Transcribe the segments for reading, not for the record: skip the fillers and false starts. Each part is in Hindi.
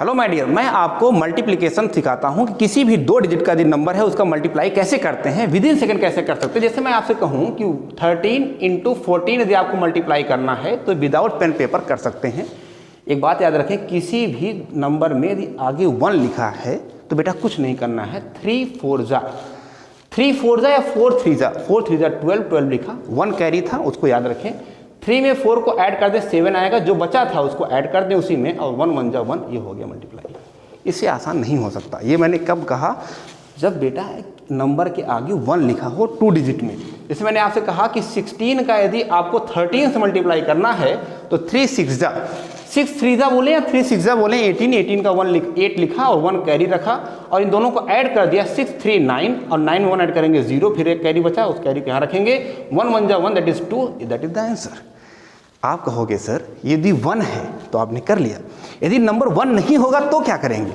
हेलो माय डियर, मैं आपको मल्टीप्लिकेशन सिखाता हूं कि किसी भी 2 डिजिट का जो नंबर है उसका मल्टीप्लाई कैसे करते हैं, विद इन सेकंड कैसे कर सकते हैं। जैसे मैं आपसे कहूं कि 13 × 14 यदि आपको मल्टीप्लाई करना है तो विदाउट पेन पेपर कर सकते हैं। एक बात याद रखें, किसी भी नंबर में यदि आगे 1 लिखा है तो बेटा कुछ नहीं करना है। 3 4 जा या 4 3 जा 12 लिखा, 1 कैरी था उसको याद रखें। 3 में 4 को ऐड कर दे 7 आएगा, जो बचा था उसको ऐड कर दे उसी में, और 1 1 जा 1, ये हो गया मल्टीप्लाई। इससे आसान नहीं हो सकता। ये मैंने कब कहा, जब बेटा नंबर के आगे 1 लिखा हो 2 डिजिट में। जैसे मैंने आपसे कहा कि 16 का यदि आपको 13 से मल्टीप्लाई करना है तो 3 6 जा 6 3 जा बोले या 3 6 जा बोले, 18 का 8 लिखा और 1 कैरी रखा और इन दोनों को ऐड कर दिया, 6 3 9 और 9 1 ऐड करेंगे 0, फिर एक कैरी बचा, उस कैरी को यहाँ रखेंगे, 1 1 जा 1 that is 2, that is the answer. आप कहोगे सर यदि 1 है तो आपने कर लिया, यदि नंबर 1 नहीं होगा तो क्या करेंगे?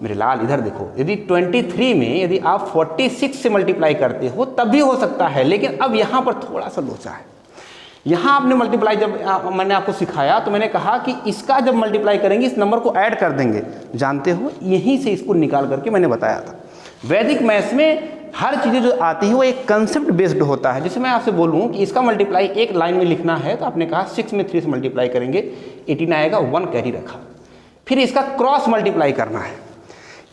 मेरे लाल इधर देखो, यदि 23 में यदि आप 46 से मल्टीप्लाई करते हो तब भी हो सकता है, लेकिन अब यहाँ पर थोड़ा सा लोचा है। यहाँ आपने मल्टीप्लाई जब मैंने आपको सिखाया तो मैंने कहा कि इसका जब मल्टीप्लाई करेंगे इस नंबर को ऐड कर देंगे, जानते हो यहीं से इसको निकाल करके मैंने बताया था। वैदिक मैथ्स में हर चीज़ें जो आती है वो एक कंसेप्ट बेस्ड होता है। जैसे मैं आपसे बोलूँ कि इसका मल्टीप्लाई एक लाइन में लिखना है तो आपने कहा 6 में 3 से मल्टीप्लाई करेंगे 18 आएगा, 1 कैरी रखा। फिर इसका क्रॉस मल्टीप्लाई करना है,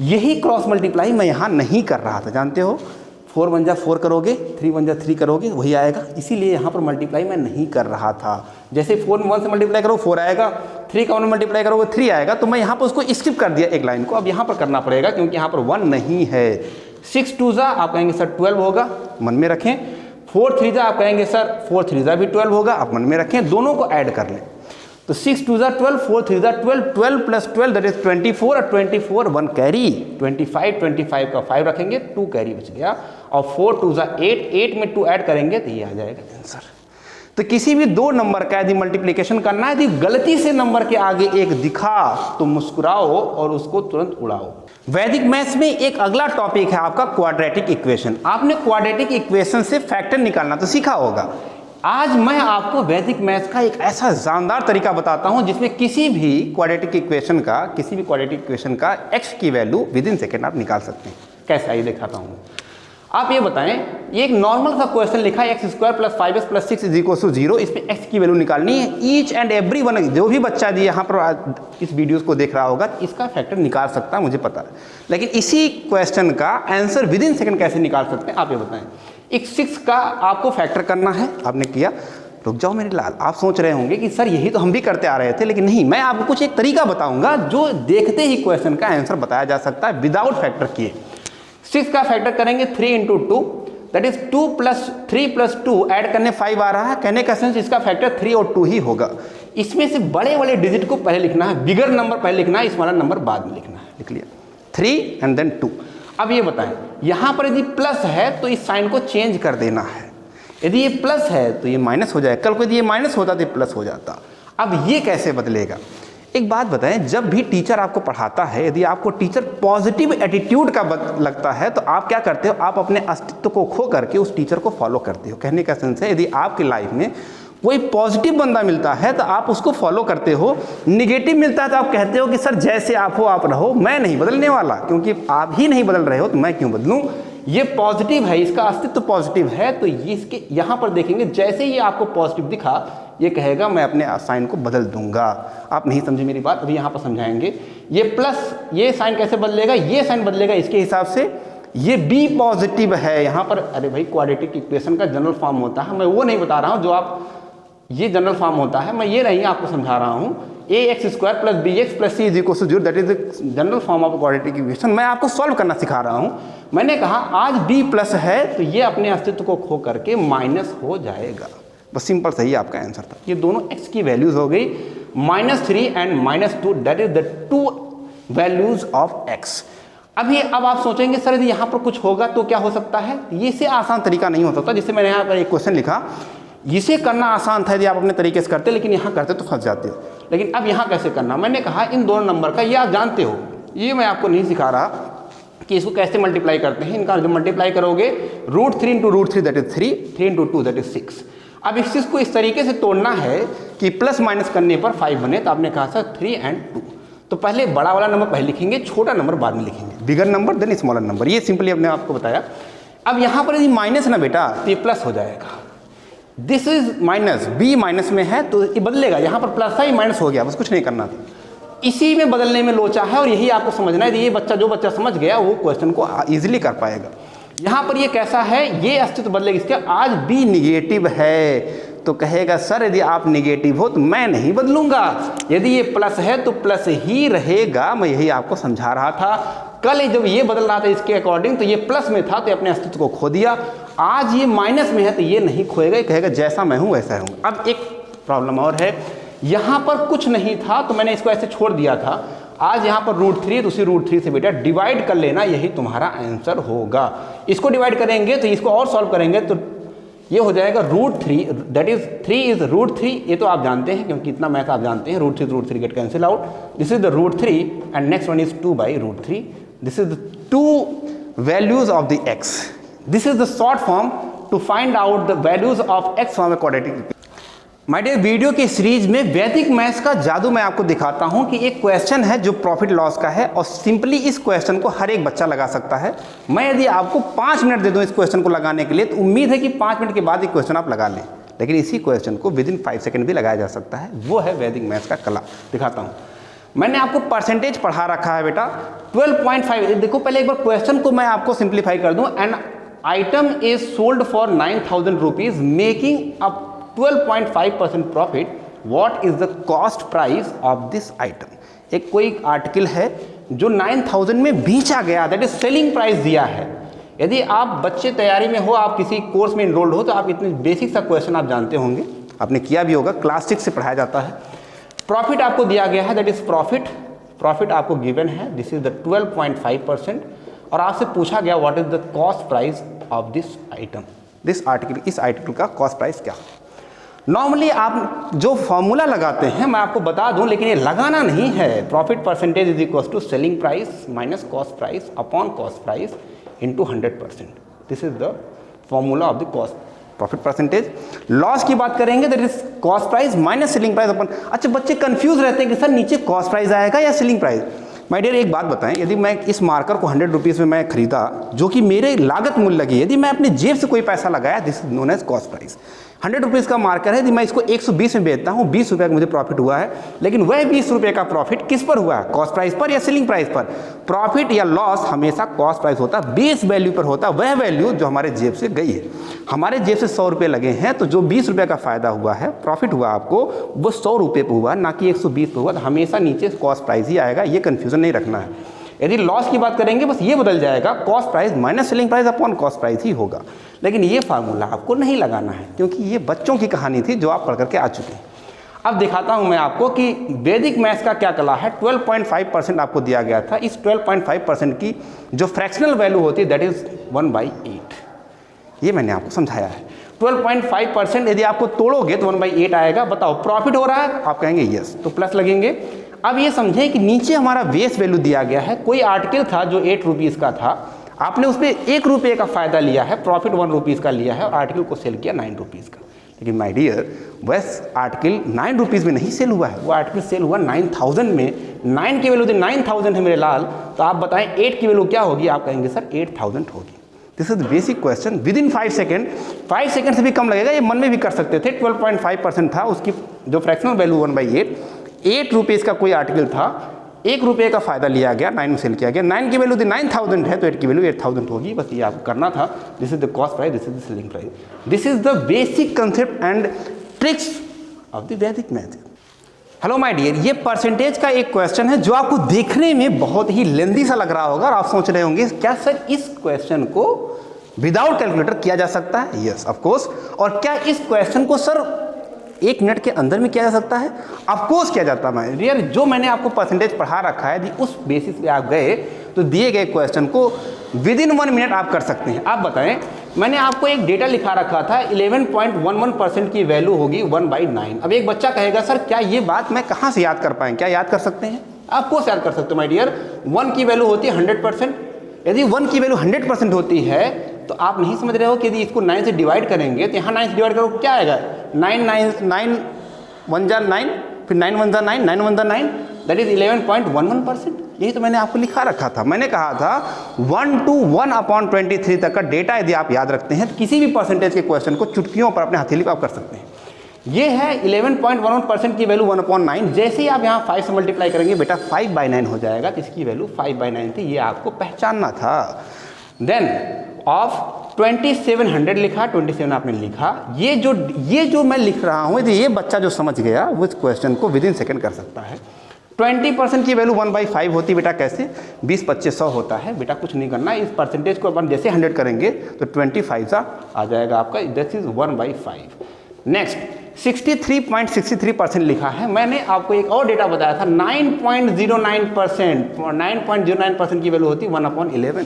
यही क्रॉस मल्टीप्लाई मैं यहाँ नहीं कर रहा था, जानते हो 4 1 जा 4 करोगे, 3 1 जा 3 करोगे, वही आएगा। इसीलिए यहाँ पर मल्टीप्लाई मैं नहीं कर रहा था। जैसे 4 1 से मल्टीप्लाई करो 4 आएगा, 3 का 1 मल्टीप्लाई करोगे 3 आएगा, तो मैं यहाँ पर उसको स्किप कर दिया एक लाइन को। अब यहाँ पर करना पड़ेगा क्योंकि यहाँ पर 1 नहीं है। 6 2 जा आप कहेंगे सर 12 होगा, मन में रखें। 4 3 जा आप कहेंगे सर 4 3 जा भी 12 होगा, आप मन में रखें। दोनों को ऐड कर लें तो 6 2 जा 12, 4 3 जा 12, 12 + 12 दैट इज 24 और 24 1 कैरी, 25 का 5 रखेंगे, 2 कैरी बच गया और 4 2 जा 8 में 2 ऐड करेंगे तो ये आ जाएगा आंसर। तो किसी भी 2 नंबर का यदि मल्टीप्लिकेशन करना है, यदि गलती से नंबर के आगे 1 दिखा तो मुस्कुराओ और उसको तुरंत उड़ाओ। वैदिक मैथ्स में एक अगला टॉपिक है आपका क्वाड्रेटिक इक्वेशन। आपने क्वाड्रेटिक इक्वेशन से फैक्टर निकालना तो सीखा होगा। आज मैं आपको वैदिक मैथ्स का एक ऐसा जानदार तरीका बताता हूं जिसमें किसी भी क्वाड्रेटिक इक्वेशन का x की वैल्यू विद इन सेकेंड आप निकाल सकते हैं। कैसे, आइए दिखाता हूं। आप ये बताएं, ये एक नॉर्मल सा क्वेश्चन लिखा है x² + 5s + 6 = 0। इसमें x की वैल्यू निकालनी है। ईच एंड एवरी वन, जो भी बच्चा भी यहाँ पर इस वीडियोस को देख रहा होगा इसका फैक्टर निकाल सकता है, मुझे पता है। लेकिन इसी क्वेश्चन का आंसर विद इन सेकेंड कैसे निकाल सकते हैं आप ये बताएं। एक 6 का आपको फैक्टर करना है, आपने किया। रुक जाओ मेरे लाल, आप सोच रहे होंगे कि सर यही तो हम भी करते आ रहे थे, लेकिन नहीं, मैं आपको कुछ एक तरीका बताऊंगा जो देखते ही क्वेश्चन का आंसर बताया जा सकता है विदाउट फैक्टर किए। 6 का फैक्टर करेंगे 3 × 2 दैट इज 2 + 3 + 2 ऐड करने 5 आ रहा है। कहने का सेंस इसका फैक्टर 3 और 2 ही होगा। इसमें से बड़े बड़े डिजिट को पहले लिखना है, बिगर नंबर पहले लिखना है, स्मॉलर नंबर बाद में लिखना है। लिख लिया 3 एंड देन 2। अब ये बताएं, यहां पर यदि प्लस है तो इस साइन को चेंज कर देना है। यदि ये प्लस है तो ये माइनस हो जाए, कल को यदि ये माइनस होता तो ये प्लस हो जाता। अब ये कैसे बदलेगा? एक बात बताएं, जब भी टीचर आपको पढ़ाता है, यदि आपको टीचर पॉजिटिव एटीट्यूड का लगता है तो आप क्या करते हो, आप अपने अस्तित्व को खो करके उस टीचर को फॉलो करते हो। कहने का सेंस है, यदि आपकी लाइफ में कोई पॉजिटिव बंदा मिलता है तो आप उसको फॉलो करते हो, निगेटिव मिलता है तो आप कहते हो कि सर जैसे आप हो आप रहो, मैं नहीं बदलने वाला, क्योंकि आप ही नहीं बदल रहे हो तो मैं क्यों बदलूं। ये पॉजिटिव है, इसका अस्तित्व पॉजिटिव है, तो ये इसके यहाँ पर देखेंगे जैसे ही आपको पॉजिटिव दिखा ये कहेगा मैं अपने साइन को बदल दूंगा। आप नहीं समझे मेरी बात, अभी यहाँ पर समझाएंगे। ये प्लस, ये साइन कैसे बदलेगा, ये साइन बदलेगा इसके हिसाब से। ये बी पॉजिटिव है यहाँ पर, अरे भाई क्वाड्रेटिक इक्वेशन का जनरल फॉर्म होता है, मैं वो नहीं बता रहा हूँ जो आप, ये जनरल फॉर्म होता है, मैं ये नहीं आपको समझा रहा हूँ। ax² + bx + c = 0 that is the general form of quadratic equation. मैं आपको सॉल्व करना सिखा रहा हूँ। मैंने कहा आज b प्लस है तो ये अपने अस्तित्व को खो करके माइनस हो जाएगा। बस सिंपल सही आपका आंसर था। ये दोनों x की वैल्यूज हो गई -3 and -2 that is the 2 values of x। अब आप सोचेंगे सर यदि यहाँ पर कुछ होगा तो क्या हो सकता है। ये से आसान तरीका नहीं हो सकता। जिससे मैंने यहाँ पर एक क्वेश्चन लिखा, इसे करना आसान था यदि आप अपने तरीके से करते, लेकिन यहाँ करते तो फंस जाते हो। लेकिन अब यहाँ कैसे करना, मैंने कहा इन दोनों नंबर का, ये आप जानते हो, ये मैं आपको नहीं सिखा रहा कि इसको कैसे मल्टीप्लाई करते हैं। इनका जो मल्टीप्लाई करोगे √3 × √3 दैट इज 3, 3 × 2 दैट इज 6। अब इस चीज़ को इस तरीके से तोड़ना है कि प्लस माइनस करने पर 5 बने, तो आपने कहा सर 3 और 2। तो पहले बड़ा वाला नंबर पहले लिखेंगे, छोटा नंबर बाद में लिखेंगे, bigger number then smaller number. ये सिंपली हमने आपको बताया। अब यहाँ पर यदि माइनस है ना बेटा तो ये प्लस हो जाएगा। This is minus, B minus में है तो ये बदलेगा, यहाँ पर प्लस था ये माइनस हो गया, बस कुछ नहीं करना था। इसी में बदलने में लोचा है और यही आपको समझना है। ये बच्चा जो बच्चा समझ गया वो क्वेश्चन को इजीली कर पाएगा। यहाँ पर ये कैसा है, ये अस्तित्व बदलेगा इसका। आज बी निगेटिव है तो कहेगा सर यदि आप निगेटिव हो तो मैं नहीं बदलूंगा, यदि ये प्लस है तो प्लस ही रहेगा। मैं यही आपको समझा रहा था। कल जब ये बदल रहा था इसके अकॉर्डिंग तो ये प्लस में था तो अपने अस्तित्व को खो दिया। आज ये माइनस में है तो ये नहीं खोएगा, कहेगा जैसा मैं हूँ वैसा हूँ। अब एक प्रॉब्लम और है, यहाँ पर कुछ नहीं था तो मैंने इसको ऐसे छोड़ दिया था। आज यहाँ पर √3 तो उसी √3 से बेटा डिवाइड कर लेना, यही तुम्हारा आंसर होगा। इसको डिवाइड करेंगे तो इसको और सॉल्व करेंगे तो ये हो जाएगा √3, दैट इज 3 इज √3। ये तो आप जानते हैं क्योंकि इतना मैथ आप जानते हैं। √3 get cancel out, this is the √3 and next one is 2/√3। This is the 2 values of the x। This is the short form to find out the values of x from a quadratic. My dear, video की सीरीज में वैदिक मैथ्स का जादू मैं आपको दिखाता हूं कि एक क्वेश्चन है जो प्रॉफिट लॉस का है और सिंपली इस क्वेश्चन को हर एक बच्चा लगा सकता है। मैं यदि आपको 5 मिनट दे दूं इस क्वेश्चन को लगाने के लिए तो उम्मीद है कि 5 मिनट के बाद ये क्वेश्चन आप लगा लें, लेकिन इसी क्वेश्चन को विदिन 5 सेकेंड भी लगाया जा सकता है। वो है वैदिक मैथ्स का कला। दिखाता हूँ। मैंने आपको परसेंटेज पढ़ा रखा है बेटा 12.5। देखो पहले एक बार क्वेश्चन को मैं आपको सिंप्लीफाई कर दूँ। An item is sold for 9,000 rupees making a 12.5% profit, what is the cost price of this item. एक कोई आर्टिकल है जो 9,000 में बेचा गया, दैट इज सेलिंग प्राइस दिया है। यदि आप बच्चे तैयारी में हो, आप किसी कोर्स में इनरोल्ड हो तो आप इतने बेसिक सा क्वेश्चन आप जानते होंगे, आपने किया भी होगा, क्लास 6 से पढ़ाया जाता है। प्रॉफिट आपको दिया गया है, दैट इज प्रॉफिट आपको गिवन है, दिस इज द 12.5%। और आपसे पूछा गया what is the cost price of this item, this article, इस आर्टिकल का कॉस्ट प्राइस क्या। नॉर्मली आप जो फॉर्मूला लगाते हैं मैं आपको बता दूं, लेकिन ये लगाना नहीं है। Profit percentage is equal to selling price minus cost price upon cost price into 100%। This is the formula of the cost profit percentage. Loss की बात करेंगे that is cost price minus selling price upon. अच्छा, बच्चे कंफ्यूज रहते हैं कि सर नीचे कॉस्ट प्राइस आएगा या सेलिंग प्राइस। माय डियर, एक बात बताएं, यदि मैं इस मार्कर को 100 रुपीज़ में मैं खरीदा जो कि मेरे लागत मूल्य लगी, यदि मैं अपने जेब से कोई पैसा लगाया, this is known as cost price. 100 rupees का मार्कर है, यदि मैं इसको 120 में बेचता हूँ, 20 रुपये का मुझे प्रॉफिट हुआ है, लेकिन वह 20 रुपये का प्रॉफिट किस पर हुआ है, कॉस्ट प्राइस पर या सेलिंग प्राइस पर। प्रॉफिट या लॉस हमेशा कॉस्ट प्राइस होता है, बेस वैल्यू पर होता है, वह वैल्यू जो हमारे जेब से गई है। हमारे जेब से 100 रुपये लगे हैं तो जो 20 रुपये का फायदा हुआ है, प्रॉफिट हुआ आपको, वो 100 रुपये पर हुआ, ना कि 120 पर हुआ। तो हमेशा नीचे कॉस्ट प्राइस ही आएगा, ये कन्फ्यूजन नहीं रखना है। यदि लॉस की बात करेंगे बस ये बदल जाएगा, cost price minus selling price upon cost price ही होगा। लेकिन ये फार्मूला आपको नहीं लगाना है क्योंकि ये बच्चों की कहानी थी जो आप पढ़ करके आ चुके हैं। अब दिखाता हूं मैं आपको कि वैदिक मैथ्स का क्या कला है। 12.5% आपको दिया गया था। इस 12.5% की जो फ्रैक्शनल वैल्यू होती है दैट इज 1/8। ये मैंने आपको समझाया है। 12.5% यदि आपको तोड़ोगे तो 1/8 आएगा। बताओ प्रॉफिट हो रहा है, आप कहेंगे यस, तो प्लस लगेंगे। अब ये समझें कि नीचे हमारा बेस वैल्यू दिया गया है। कोई आर्टिकल था जो 8 रुपीज़ का था, आपने उस पर 1 रुपये का फायदा लिया है, प्रॉफिट 1 रुपीज़ का लिया है और आर्टिकल को सेल किया 9 रुपीज़ का। लेकिन माय डियर, वैस आर्टिकल 9 रुपीज़ में नहीं सेल हुआ है, वो आर्टिकल सेल हुआ 9,000 में। 9 की वैल्यू यदि 9,000 है मेरे लाल, तो आप बताएं 8 की वैल्यू क्या होगी। आप कहेंगे सर 8,000 होगी। This is basic question within 5 second. 5 second से भी कम लगेगा, ये मन में भी कर सकते थे। 12.5% था, उसकी जो फ्रैक्शनल वैल्यू 1/8। 8 रुपीज़ का कोई आर्टिकल था, 1 रुपये का फायदा लिया गया, 9 में सेल किया गया। 9 की वैल्यू 9,000 है तो 8 की वैल्यू 8,000 होगी। बस ये आपको करना था। This is the cost price, this is the selling price. This is the basic concept and tricks of the वैदिक मैथ। हेलो माय डियर, ये परसेंटेज का एक क्वेश्चन है जो आपको देखने में बहुत ही लेंदी सा लग रहा होगा और आप सोच रहे होंगे क्या सर इस क्वेश्चन को विदाउट कैलकुलेटर किया जा सकता है। Yes of course. और क्या इस क्वेश्चन को सर 1 मिनट के अंदर में किया जा सकता है? ऑफ कोर्स किया जाता है डियर। जो मैंने आपको परसेंटेज पढ़ा रखा है, उस बेसिस पे आप गए तो दिए गए क्वेश्चन को विदिन 1 मिनट आप कर सकते हैं। आप बताएं, मैंने आपको एक डेटा लिखा रखा था 11.11% की वैल्यू होगी 1/9। अब एक बच्चा कहेगा सर क्या ये बात मैं कहाँ से याद कर पाएंगे? क्या याद कर सकते हैं? आप कोर्स याद कर सकते हो माय डियर। 1 की वैल्यू होती है 100%। यदि 1 की वैल्यू 100% होती है तो आप नहीं समझ रहे हो कि यदि इसको 9 से डिवाइड करेंगे तो यहाँ 9 से डिवाइड करो क्या आएगा? 9 1 जा 9, फिर 9 1 जा 9, 9 1 जा 9, दैट इज 11.11%। यही तो मैंने आपको लिखा रखा था। मैंने कहा था 1 to 1/23 तक का डेटा यदि आप याद रखते हैं तो किसी भी परसेंटेज के क्वेश्चन को चुटकियों पर अपने हथेली पर आप कर सकते हैं। ये है 11.11% की वैल्यू 1/9। जैसे ही आप यहाँ 5 से मल्टीप्लाई करेंगे बेटा 5/9 हो जाएगा, तो इसकी वैल्यू 5/9 थी, ये आपको पहचानना था। देन ऑफ 2700 लिखा, 27 आपने लिखा। ये जो मैं लिख रहा हूँ ये बच्चा जो समझ गया वो इस क्वेश्चन को विद इन सेकेंड कर सकता है। 20% की वैल्यू 1/5 होती है बेटा, कैसे 20 25 100 होता है बेटा, कुछ नहीं करना। इस परसेंटेज को अपन जैसे 100 करेंगे तो 25 आ जाएगा आपका, दिस इज 1/5। नेक्स्ट 63.63% लिखा है। मैंने आपको एक और डेटा बताया था 9.09%। 9.09% की वैल्यू होती है 1/11।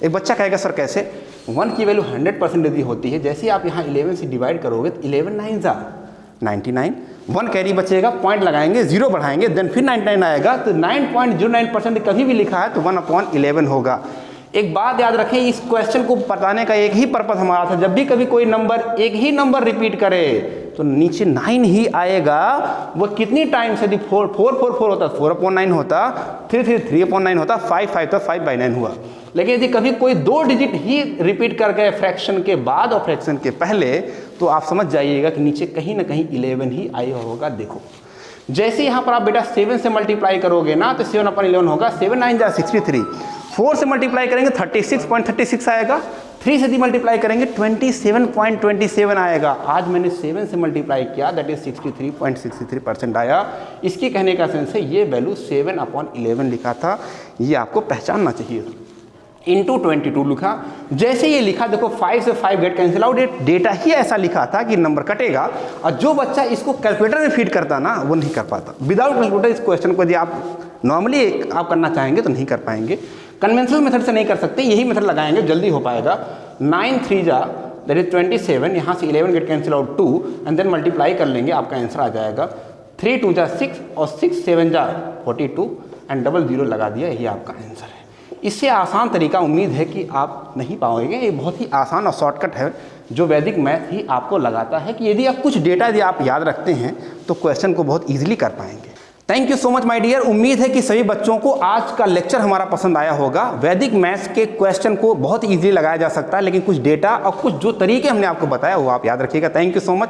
एक बच्चा कहेगा सर कैसे, 1 की वैल्यू 100% यदि होती है, जैसे आप यहाँ 11 से डिवाइड करोगे तो 11 9 99, 1 कैरी बचेगा, पॉइंट लगाएंगे, 0 बढ़ाएंगे, देन फिर 99 आएगा, तो 9.09% कभी भी लिखा है तो 1/11 होगा। एक बात याद रखें, इस क्वेश्चन को बताने का एक ही पर्पस हमारा था, जब भी कभी कोई नंबर एक ही नंबर रिपीट करे तो नीचे 9 ही आएगा। वो कितनी टाइम से, 4 होता 4/9 होता, 3 3/9 होता, 5 तो 5/9 हुआ। लेकिन यदि कभी कोई 2 डिजिट ही रिपीट कर गए फ्रैक्शन के बाद और फ्रैक्शन के पहले, तो आप समझ जाइएगा कि नीचे कहीं ना कहीं 11 ही आया होगा। देखो जैसे यहाँ पर आप बेटा 7 से मल्टीप्लाई करोगे ना तो 7/11 होगा, 7 9 63। 4 से मल्टीप्लाई करेंगे 36.36 आएगा, 3 से मल्टीप्लाई करेंगे 27.27 आएगा। आज मैंने 7 से मल्टीप्लाई किया, दैट इज 63.63% आया। इसके कहने का सेंस है ये वैल्यू 7/11 लिखा था, ये आपको पहचानना चाहिए। इंटू 22 लिखा, जैसे ये लिखा देखो 5 से 5 गेट कैंसिल आउट, डेटा ही ऐसा लिखा था कि नंबर कटेगा। और जो बच्चा इसको कैलकुलेटर में फीड करता ना वो नहीं कर पाता। विदाउट कैलकुलेटर इस क्वेश्चन को यदि आप नॉर्मली आप करना चाहेंगे तो नहीं कर पाएंगे। कन्वेंशनल मेथड से नहीं कर सकते, यही मेथड लगाएंगे जल्दी हो पाएगा। 9 3 दैट इज 27, यहाँ से 11 get cancel out 2 and then multiply कर लेंगे, आपका आंसर आ जाएगा 3 2 6 और 6 7 42 एंड 00 लगा दिया, यही आपका आंसर है। इससे आसान तरीका उम्मीद है कि आप नहीं पाओगे, ये बहुत ही आसान और शॉर्टकट है जो वैदिक मैथ ही आपको लगाता है कि यदि आप कुछ डेटा यदि आप याद रखते हैं तो क्वेश्चन को बहुत ईजिली कर पाएंगे। Thank you so much my dear. उम्मीद है कि सभी बच्चों को आज का लेक्चर हमारा पसंद आया होगा। वैदिक मैथ्स के क्वेश्चन को बहुत ईजिली लगाया जा सकता है, लेकिन कुछ डेटा और कुछ जो तरीके हमने आपको बताया वो आप याद रखिएगा। Thank you so much.